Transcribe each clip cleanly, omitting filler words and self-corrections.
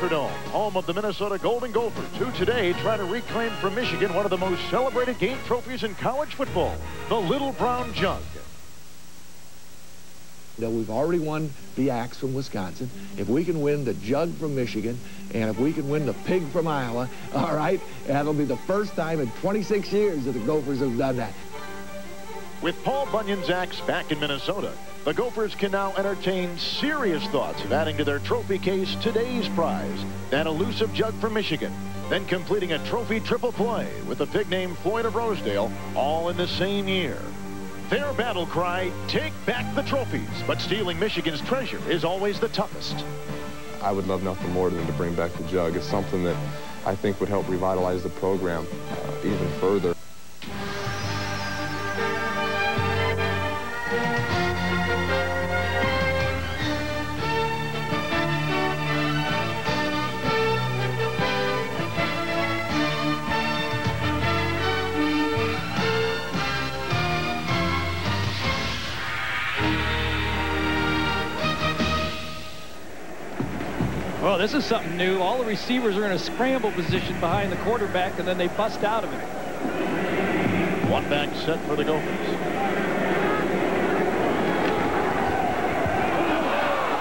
Dome, home of the Minnesota Golden Gophers, who today try to reclaim from Michigan one of the most celebrated game trophies in college football, the Little Brown Jug. We've already won the Axe from Wisconsin. If we can win the Jug from Michigan, and if we can win the Pig from Iowa, all right, that'll be the first time in 26 years that the Gophers have done that. With Paul Bunyan's Axe back in Minnesota, the Gophers can now entertain serious thoughts of adding to their trophy case today's prize, that elusive Jug from Michigan, then completing a trophy triple play with the pig named Floyd of Rosedale, all in the same year. Their battle cry, take back the trophies, but stealing Michigan's treasure is always the toughest. I would love nothing more than to bring back the Jug. It's something that I think would help revitalize the program even further. Well, this is something new. All the receivers are in a scramble position behind the quarterback, and then they bust out of it. One back set for the Gophers.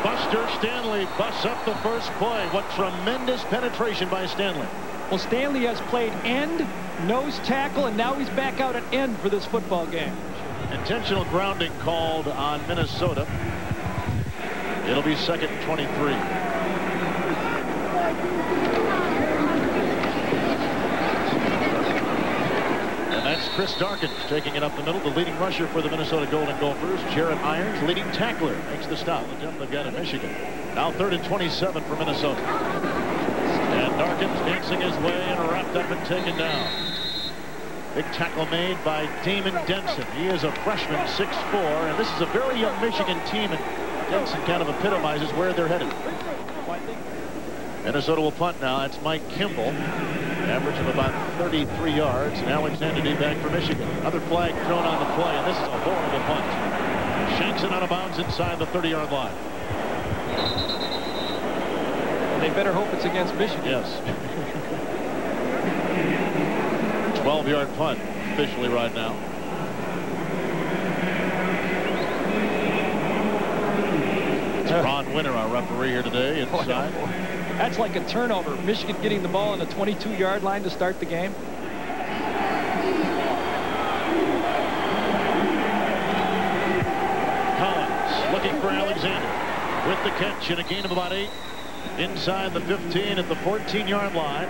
Buster Stanley busts up the first play. What tremendous penetration by Stanley. Well, Stanley has played end, nose tackle, and now he's back out at end for this football game. Intentional grounding called on Minnesota. It'll be 2nd and 23. That's Chris Darkins taking it up the middle, the leading rusher for the Minnesota Golden Gophers. Jared Irons, leading tackler, makes the stop. The jump they've got in Michigan. Now 3rd and 27 for Minnesota. And Darkins dancing his way and wrapped up and taken down. Big tackle made by Damon Denson. He is a freshman, 6'4", and this is a very young Michigan team, and Denson kind of epitomizes where they're headed. Minnesota will punt now. That's Mike Kimball. Average of about 33 yards. And Alexander D back for Michigan. Another flag thrown on the play, and this is a horrible punt. Shanks it out of bounds inside the 30-yard line. They better hope it's against Michigan. Yes. 12-yard punt officially right now. It's Ron Winter, our referee here today, inside. That's like a turnover. Michigan getting the ball on the 22-yard line to start the game. Collins looking for Alexander with the catch and a gain of about 8 inside the 15 at the 14-yard line.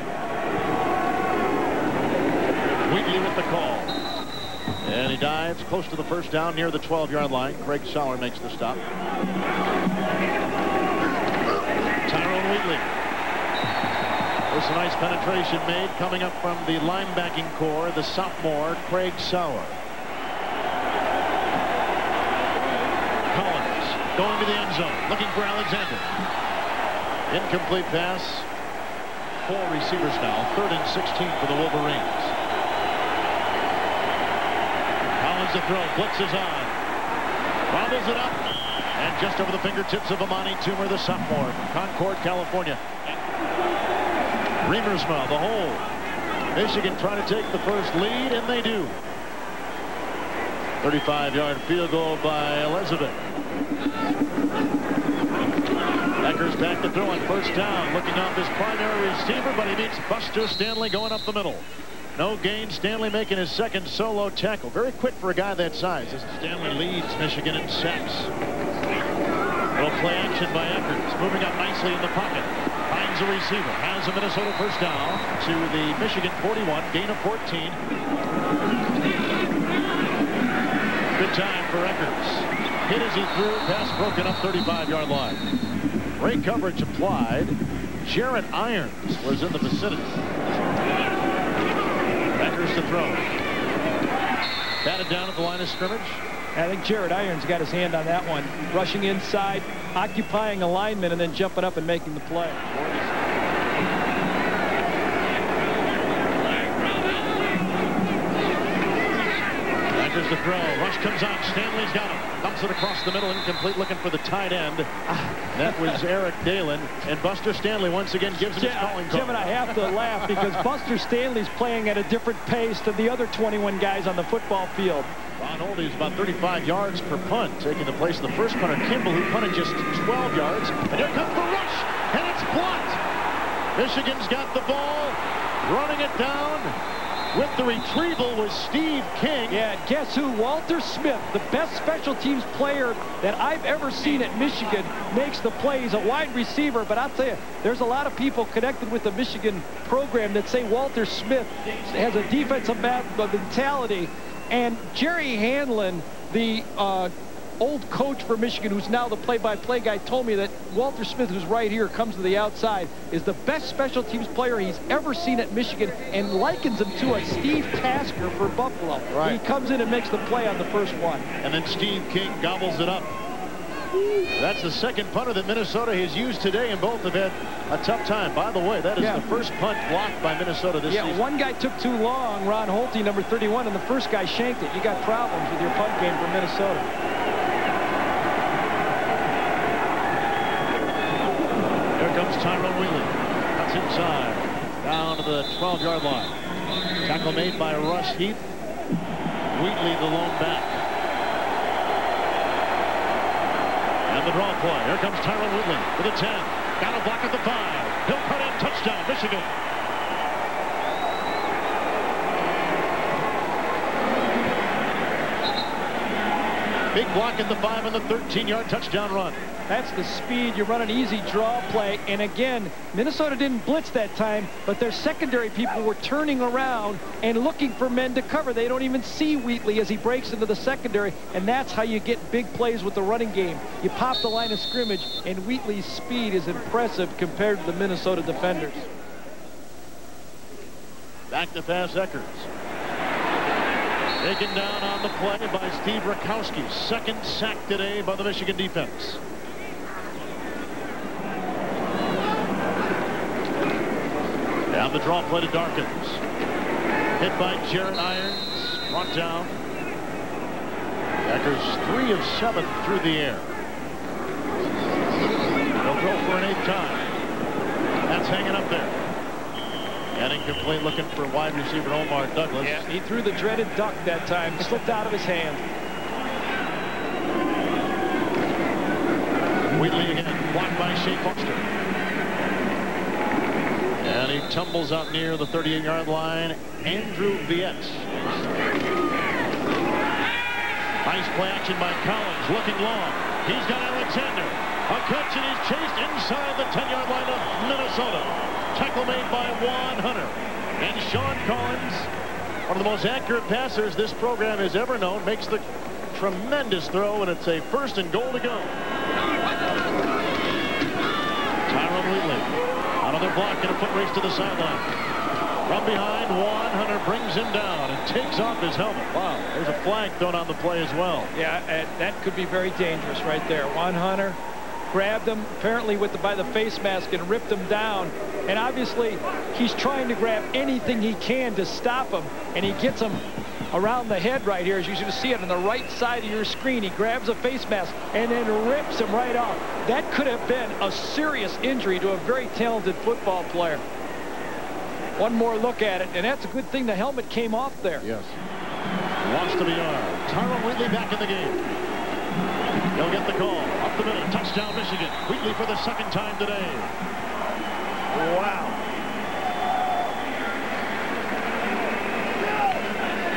Wheatley with the call. And he dives close to the first down near the 12-yard line. Craig Sauer makes the stop. Tyrone Wheatley. There's a nice penetration made coming up from the linebacking core, the sophomore, Craig Sauer. Collins going to the end zone, looking for Alexander. Incomplete pass. 4 receivers now, 3rd and 16 for the Wolverines. Collins to throw, blitz is on. Bobbles it up, and just over the fingertips of Amani Toomer, the sophomore from Concord, California. Reamersma, the hole. Michigan trying to take the first lead, and they do. 35-yard field goal by Elizabeth. Eckers back to throw on first down, looking off his primary receiver, but he meets Buster Stanley going up the middle. No gain. Stanley making his 2nd solo tackle. Very quick for a guy that size. As Stanley leads Michigan in sacks. Little play action by Eckers, moving up nicely in the pocket. Finds a receiver, has a Minnesota first down to the Michigan 41, gain of 14. Good time for Eckers. Hit as he threw, pass broken up 35-yard line. Great coverage applied. Jared Irons was in the vicinity. Eckers to throw. Batted down at the line of scrimmage. I think Jared Irons got his hand on that one. Rushing inside, occupying a lineman, and then jumping up and making the play. Rushes the throw. Rush comes out. Stanley's got him. Dumps it across the middle. Incomplete, looking for the tight end. That was Eric Dalen. And Buster Stanley once again gives him his calling call. Jim and I have to laugh because Buster Stanley's playing at a different pace than the other 21 guys on the football field. Ron Holdy's about 35 yards per punt, taking the place of the first punter, Kimball, who punted just 12 yards. And here comes the rush, and it's blocked. Michigan's got the ball, running it down. With the retrieval was Steve King. Yeah, guess who? Walter Smith, the best special teams player that I've ever seen at Michigan, makes the play. He's a wide receiver, but I'll tell you, there's a lot of people connected with the Michigan program that say Walter Smith has a defensive mentality. And Jerry Hanlon, the old coach for Michigan, who's now the play-by-play guy, told me that Walter Smith, who's right here, comes to the outside, is the best special teams player he's ever seen at Michigan, and likens him to a Steve Tasker for Buffalo. Right. He comes in and makes the play on the first one. And then Steve King gobbles it up. That's the second punter that Minnesota has used today, and both have had a tough time. By the way, that is the first punt blocked by Minnesota this season. One guy took too long, Ron Holtby, number 31, and the first guy shanked it. You got problems with your punt game for Minnesota. Here comes Tyrone Wheatley. Cuts inside, down to the 12-yard line. Tackle made by Russ Heath. Wheatley, the lone back. And the draw play. Here comes Tyrone Wheatley with a 10. Got a block at the 5. He'll cut in. Touchdown, Michigan. Big block at the 5 on the 13-yard touchdown run. That's the speed. You run an easy draw play. And again, Minnesota didn't blitz that time, but their secondary people were turning around and looking for men to cover. They don't even see Wheatley as he breaks into the secondary, and that's how you get big plays with the running game. You pop the line of scrimmage, and Wheatley's speed is impressive compared to the Minnesota defenders. Back to pass Eckers. Taken down on the play by Steve Rakowski. Second sack today by the Michigan defense. Down the draw play to Darkins. Hit by Jared Irons. Brought down. Eckers 3 of 7 through the air. He'll throw for an 8th time. That's hanging up there. And incomplete, looking for wide receiver Omar Douglas. Yeah, he threw the dreaded duck that time. Slipped out of his hand. Wheatley again, blocked by Shea Foster. And he tumbles out near the 38-yard line. Andrew Viette. Nice play action by Collins, looking long. He's got Alexander. A catch, and he's chased inside the 10-yard line of Minnesota. Tackle made by Juan Hunter. And Shawn Collins, one of the most accurate passers this program has ever known, makes the tremendous throw, and it's a 1st and goal to go. Tyrone Wheatley, another block and a foot race to the sideline. From behind, Juan Hunter brings him down and takes off his helmet. Wow, there's a flag thrown on the play as well. Yeah, that could be very dangerous right there. Juan Hunter grabbed him apparently by the face mask and ripped him down, and obviously he's trying to grab anything he can to stop him, and he gets him around the head right here, as you should see it on the right side of your screen. He grabs a face mask and then rips him right off. That could have been a serious injury to a very talented football player. One more look at it, and that's a good thing the helmet came off there. Yes. Lost to the yard. Tyrone Wheatley back in the game. He'll get the call. Up the middle. Touchdown, Michigan. Wheatley for the 2nd time today. Wow.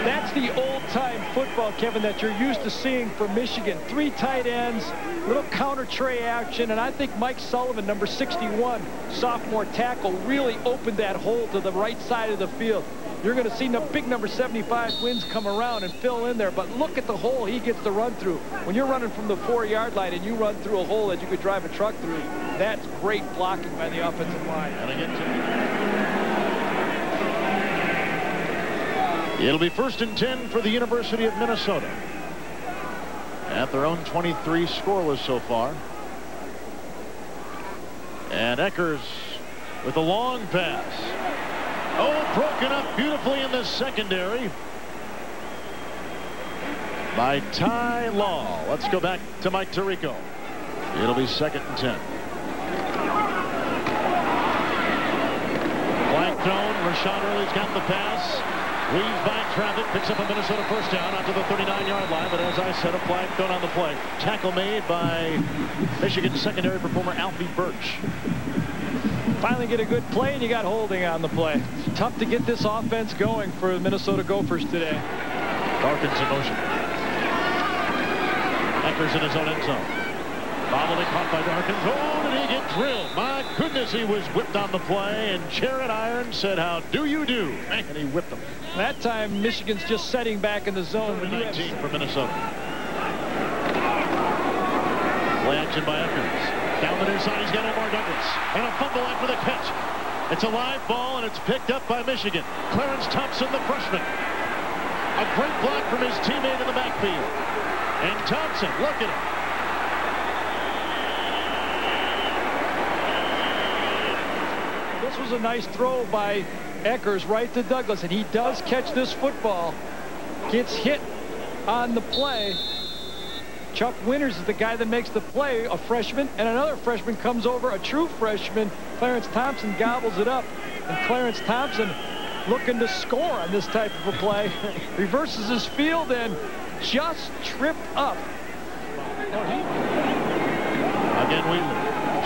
That's the old-time football, Kevin, that you're used to seeing from Michigan. 3 tight ends, little counter tray action, and I think Mike Sullivan, number 61, sophomore tackle, really opened that hole to the right side of the field. You're going to see the big number 75 wins come around and fill in there, but look at the hole he gets to run through. When you're running from the 4-yard line and you run through a hole that you could drive a truck through, that's great blocking by the offensive line. And again, it'll be 1st and 10 for the University of Minnesota. At their own 23, scoreless so far. And Eckers with a long pass. Oh, broken up beautifully in the secondary. by Ty Law. Let's go back to Mike Tirico. It'll be 2nd and 10. Flag thrown. Rashawn Early's got the pass. Weaves by traffic, picks up a Minnesota first down out to the 39-yard line. But as I said, a flag thrown on the play. Tackle made by Michigan secondary performer Alfie Birch. Finally get a good play, and you got holding on the play. It's tough to get this offense going for the Minnesota Gophers today. Darkins in motion. Eckers in his own end zone. Bobbling caught by Darkins. Oh, did he get drilled? My goodness, he was whipped on the play, and Jared Irons said, how do you do? And he whipped him. That time, Michigan's just setting back in the zone. 19 for Minnesota. Play action by Eckers. Down the near side, he's got Omar Douglas. And a fumble after the catch. It's a live ball, and it's picked up by Michigan. Clarence Thompson, the freshman. A great block from his teammate in the backfield. And Thompson, look at him. This was a nice throw by Eckers right to Douglas, and he does catch this football. Gets hit on the play. Chuck Winters is the guy that makes the play, a freshman, and another freshman comes over, a true freshman. Clarence Thompson gobbles it up, and Clarence Thompson looking to score on this type of a play. Reverses his field and just tripped up. Again, Wheatley.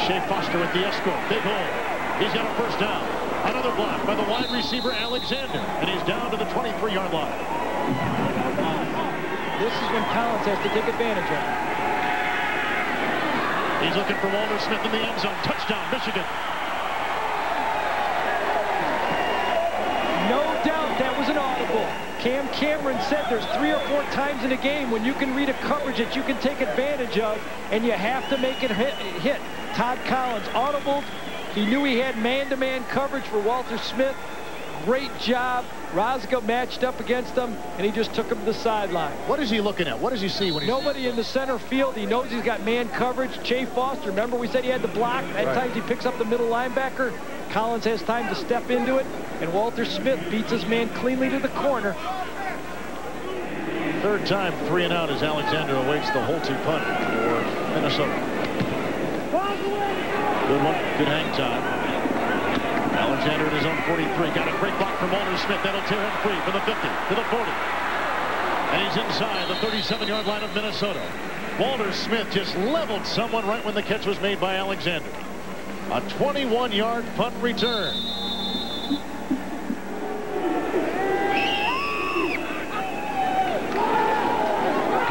Shea Foster with the escort. Big hole. He's got a first down. Another block by the wide receiver, Alexander, and he's down to the 23-yard line. This is when Collins has to take advantage of it. He's looking for Walter Smith in the end zone. Touchdown, Michigan. No doubt that was an audible. Cam Cameron said there's 3 or 4 times in a game when you can read a coverage that you can take advantage of, and you have to make it hit. Todd Collins audibled. He knew he had man-to-man coverage for Walter Smith. Great job. Rosga matched up against him, and he just took him to the sideline. What is he looking at? What does he see when he's... Nobody in the center field. He knows he's got man coverage. Shea Foster, remember we said he had the block? At times he picks up the middle linebacker. Collins has time to step into it, and Walter Smith beats his man cleanly to the corner. Third time 3 and out as Alexander awaits the Holte punt for Minnesota. Good one. Good hang time. Alexander at his own 43. Got a great block from Walter Smith. That'll tear him free from the 50 to the 40. And he's inside the 37-yard line of Minnesota. Walter Smith just leveled someone right when the catch was made by Alexander. A 21-yard punt return.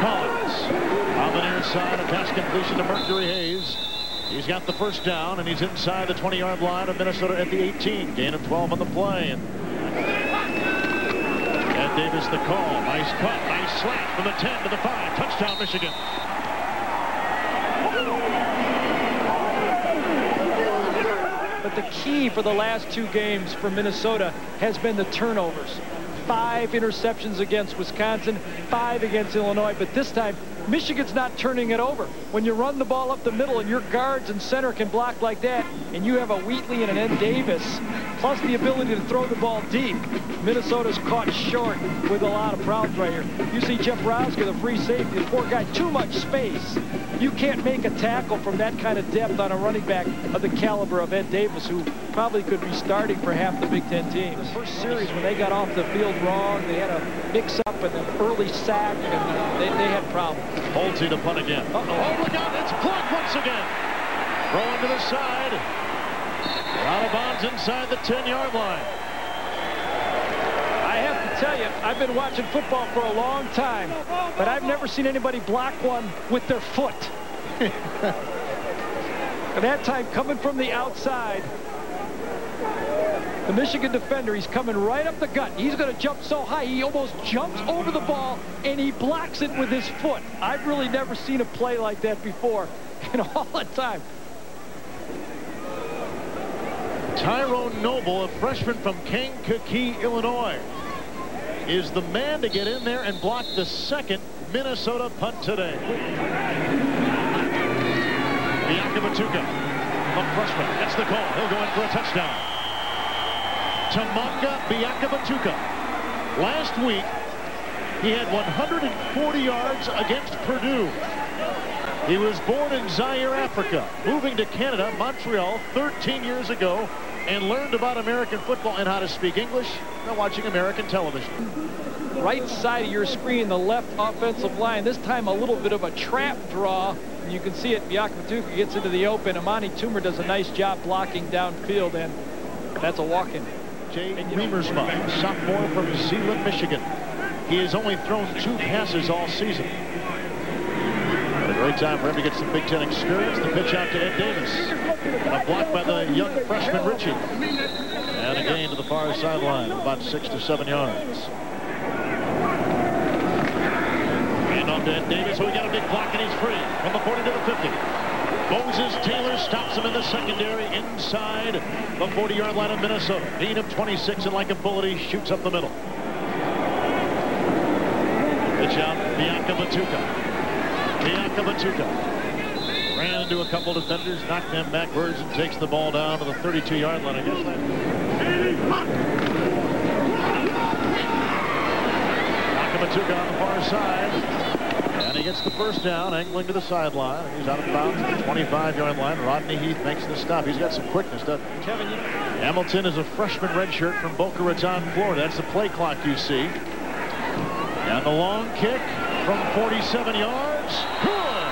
Collins on the near side. A pass completion to Mercury Hayes. He's got the first down, and he's inside the 20-yard line of Minnesota at the 18. Gain of 12 on the play. And Ed Davis the call. Nice cut. Nice slash from the 10 to the 5. Touchdown, Michigan. But the key for the last 2 games for Minnesota has been the turnovers. 5 interceptions against Wisconsin, 5 against Illinois, but this time Michigan's not turning it over. When you run the ball up the middle and your guards and center can block like that, and you have a Wheatley and an Ed Davis, plus the ability to throw the ball deep, Minnesota's caught short with a lot of problems right here. You see Jeff Rosga, the free safety, the poor guy, too much space. You can't make a tackle from that kind of depth on a running back of the caliber of Ed Davis, who probably could be starting for half the Big Ten teams. The first series when they got off the field wrong, they had a mix-up and an early sack, and they had problems. Holte to punt again. Oh, look out. It's blocked once again. Throwing to the side. Out of bounds inside the 10-yard line. I have to tell you, I've been watching football for a long time, but I've never seen anybody block one with their foot. And that time coming from the outside, the Michigan defender, he's coming right up the gut. He's going to jump so high, he almost jumps over the ball, and he blocks it with his foot. I've really never seen a play like that before in all the time. Tyrone Noble, a freshman from Kankakee, Illinois, is the man to get in there and block the second Minnesota punt today. Biakabatuka, a freshman, gets the call. He'll go in for a touchdown. Tamanga Biakabatuka. Last week, He had 140 yards against Purdue. He was born in Zaire, Africa, moving to Canada, Montreal, 13 years ago, and learned about American football and how to speak English by watching American television. Right side of your screen, the left offensive line. This time a little bit of a trap draw. And you can see it. Biakmatuka gets into the open. Amani Toomer does a nice job blocking downfield, and that's a walk-in. Jay Remersma, a sophomore from Zeeland, Michigan. He has only thrown 2 passes all season. What a great time for him to get some Big Ten experience. The pitch out to Ed Davis. And a block by the young freshman Richie. And a gain to the far sideline of about 6 to 7 yards. And off to Ed Davis, who got a big block, and he's free from the 40 to the 50. Moses Taylor stops him in the secondary inside the 40-yard line of Minnesota. Dean of 26 and like a bullet, he shoots up the middle. Pitch out, Biakmatuka. Ran into a couple defenders, knocked them backwards, and takes the ball down to the 32-yard line. I guess that. Biakmatuka on the far side. And he gets the first down, angling to the sideline. He's out of bounds at the 25-yard line. Rodney Heath makes the stop. He's got some quickness, doesn't he? Kevin, Hamilton is a freshman redshirt from Boca Raton, Florida. That's the play clock you see. And the long kick from 47 yards. Good.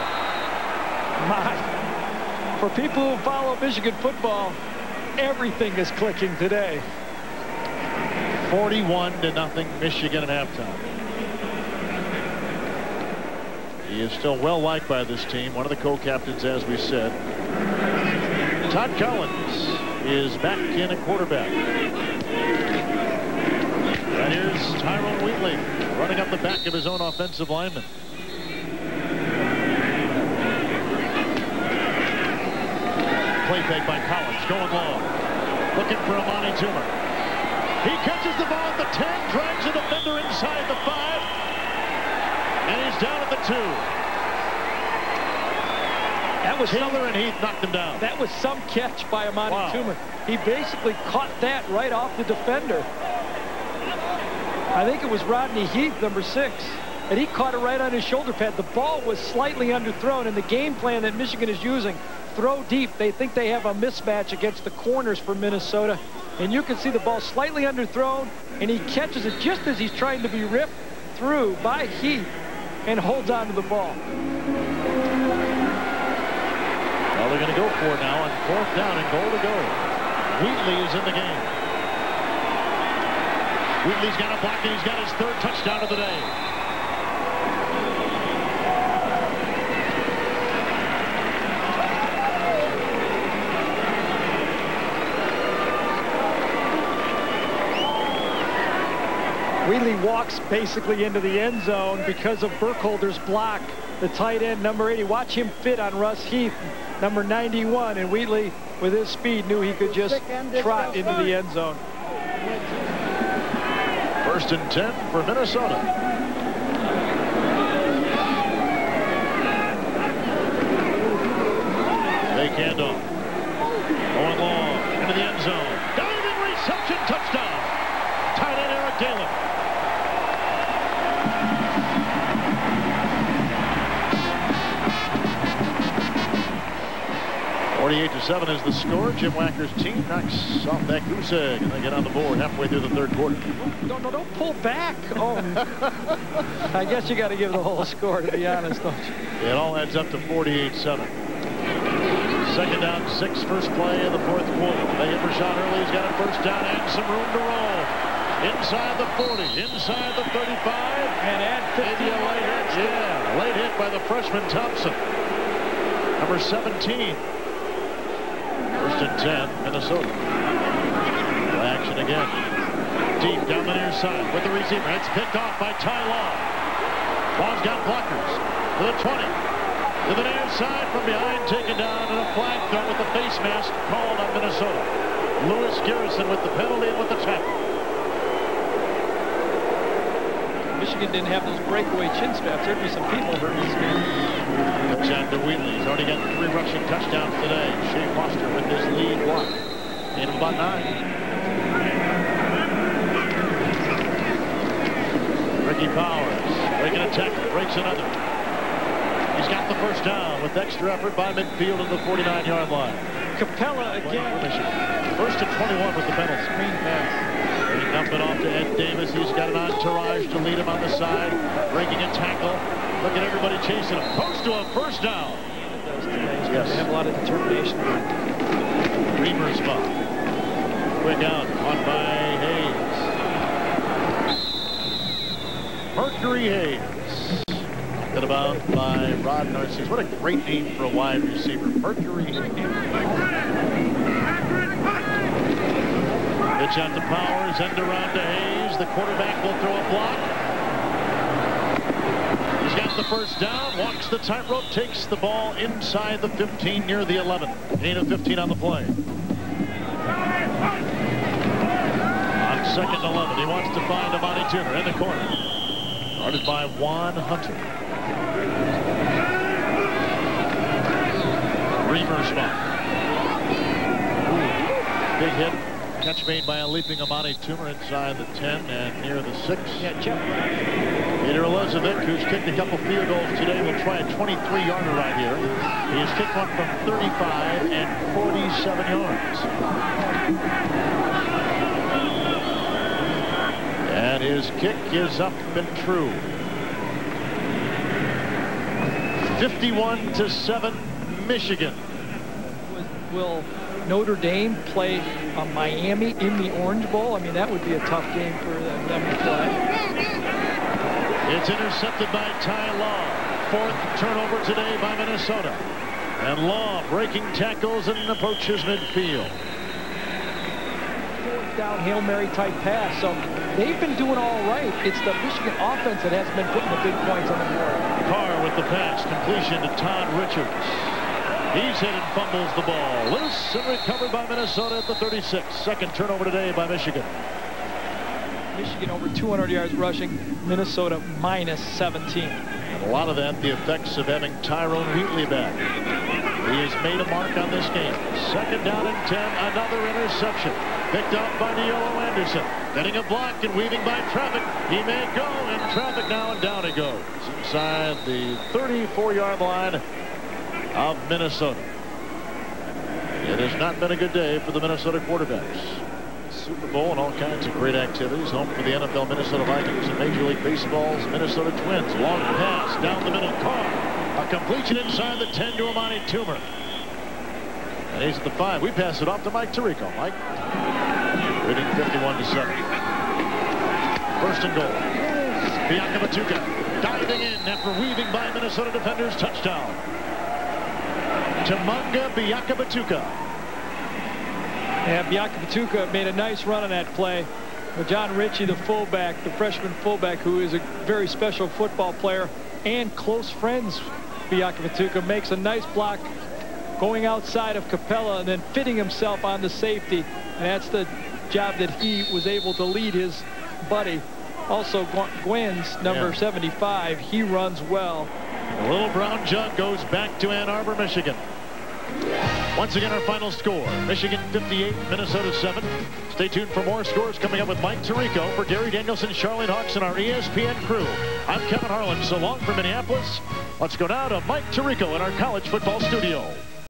My. For people who follow Michigan football, everything is clicking today. 41-0 Michigan at halftime. He is still well liked by this team. One of the co-captains, as we said. Todd Collins is back in at quarterback. And here's Tyrone Wheatley running up the back of his own offensive lineman. Play fake by Collins, going long. Looking for Amani Toomer. He catches the ball at the 10, drags a defender inside the 5. And he's down at the 2. That was Taylor and Heath knocked him down. That was some catch by Amani Wow. Toomer. He basically caught that right off the defender. I think it was Rodney Heath, number 6. And he caught it right on his shoulder pad. The ball was slightly underthrown, and the game plan that Michigan is using, throw deep. They think they have a mismatch against the corners for Minnesota. And you can see the ball slightly underthrown, and he catches it just as he's trying to be ripped through by Heath and holds on to the ball. Well, they're going to go for it now on 4th down and goal to go. Wheatley is in the game. Wheatley's got a block, and he's got his 3rd touchdown of the day. Wheatley walks basically into the end zone because of Burkholder's block. The tight end, number 80. Watch him fit on Russ Heath, number 91. And Wheatley, with his speed, knew he could just trot into the end zone. 1st and 10 for Minnesota. Fake handoff. Going long into the end zone. Diving reception, touchdown. Tight end Eric Galen. 48-7 is the score. Jim Wacker's team knocks off that goose egg, and they get on the board halfway through the 3rd quarter. Don't pull back. Oh, I guess you got to give the whole score, to be honest, don't you? It all adds up to 48-7. 2nd down, 6, first play of the 4th quarter. They hit Rashawn early. He's got a 1st down and some room to roll. Inside the 40, inside the 35. And add 50. Maybe a late hit. Yeah, late hit by the freshman Thompson. Number 17. 1st and 10, Minnesota. Action again. Deep down the near side with the receiver. It's picked off by Ty Law. Law's got blockers to the 20. To the near side from behind, taken down, and a flag throw with the face mask called on Minnesota. Lewis Garrison with the penalty and with the tackle. Michigan didn't have those breakaway chin straps. There'd be some people hurt in this game. Touch out to Wheatley. He's already got 3 rushing touchdowns today. Shea Foster with his lead block. In about 9. Ricky Powers Breaking a tackle, breaks another. He's got the first down with extra effort by midfield at the 49-yard line. Capella again. First and 21 with the penalty. Screen pass. He dumped it off to Ed Davis. He's got an entourage to lead him on the side. Breaking a tackle. Look at everybody chasing him. Close to a first down. Yes. They have a lot of determination. Reamer's spot. Quick out. Caught by Hayes. Mercury Hayes. Knocked about by Rod Narcisse. What a great name for a wide receiver. Mercury Hayes. Pitch out to Powers. End around to Hayes. The quarterback will throw a block. He's got the first down, walks the tightrope, takes the ball inside the 15 near the 11. Gain of 15 on the play. On second and 11, he wants to find Amani Toomer in the corner. Guarded by Juan Hunter. Reamer spot. Big hit. Catch made by a leaping Amani Toomer inside the 10 and near the 6. Yeah, Jeff. Peter Elizovic, who's kicked a couple field goals today, will try a 23-yarder right here. He has kicked one from 35 and 47 yards. And his kick is up and true. 51-7, Michigan. Will Notre Dame play Miami in the Orange Bowl? I mean, that would be a tough game for them to play. It's intercepted by Ty Law. Fourth turnover today by Minnesota. And Law breaking tackles and approaches midfield. Fourth down Hail Mary type pass. So they've been doing all right. It's the Michigan offense that has been putting the big points on the board. Carr with the pass. Completion to Todd Richards. He's hit and fumbles the ball. Loose and recovered by Minnesota at the 36. Second turnover today by Michigan. Michigan over 200 yards rushing. Minnesota minus 17. And a lot of that the effects of having Tyrone Wheatley back. He has made a mark on this game. Second down and 10. Another interception. Picked up by Neolo Anderson. Getting a block and weaving by traffic. He may go in traffic now, and down he goes. Inside the 34-yard line of Minnesota. It has not been a good day for the Minnesota quarterbacks. Super Bowl and all kinds of great activities. Home for the NFL Minnesota Vikings and Major League Baseball's Minnesota Twins. Long pass down the middle. Carr. A completion inside the 10 to Amani Toomer. And he's at the 5. We pass it off to Mike Tirico. Mike. Leading 51-7. First and goal. Biakabatuka diving in after weaving by Minnesota defenders. Touchdown. Tamunga Biakabatuka. Yeah, Biakabatuka made a nice run on that play. But John Ritchie, the fullback, the freshman fullback, who is a very special football player and close friends, Biakabatuka makes a nice block going outside of Capella and then fitting himself on the safety. And that's the job that he was able to lead his buddy. Also, Guynes, number 75, he runs well. The little brown jug goes back to Ann Arbor, Michigan. Once again, our final score, Michigan 58, Minnesota 7. Stay tuned for more scores coming up with Mike Tirico. For Gary Danielson, Charlotte Hawks, and our ESPN crew, I'm Kevin Harlan. So long from Minneapolis. Let's go now to Mike Tirico in our college football studio.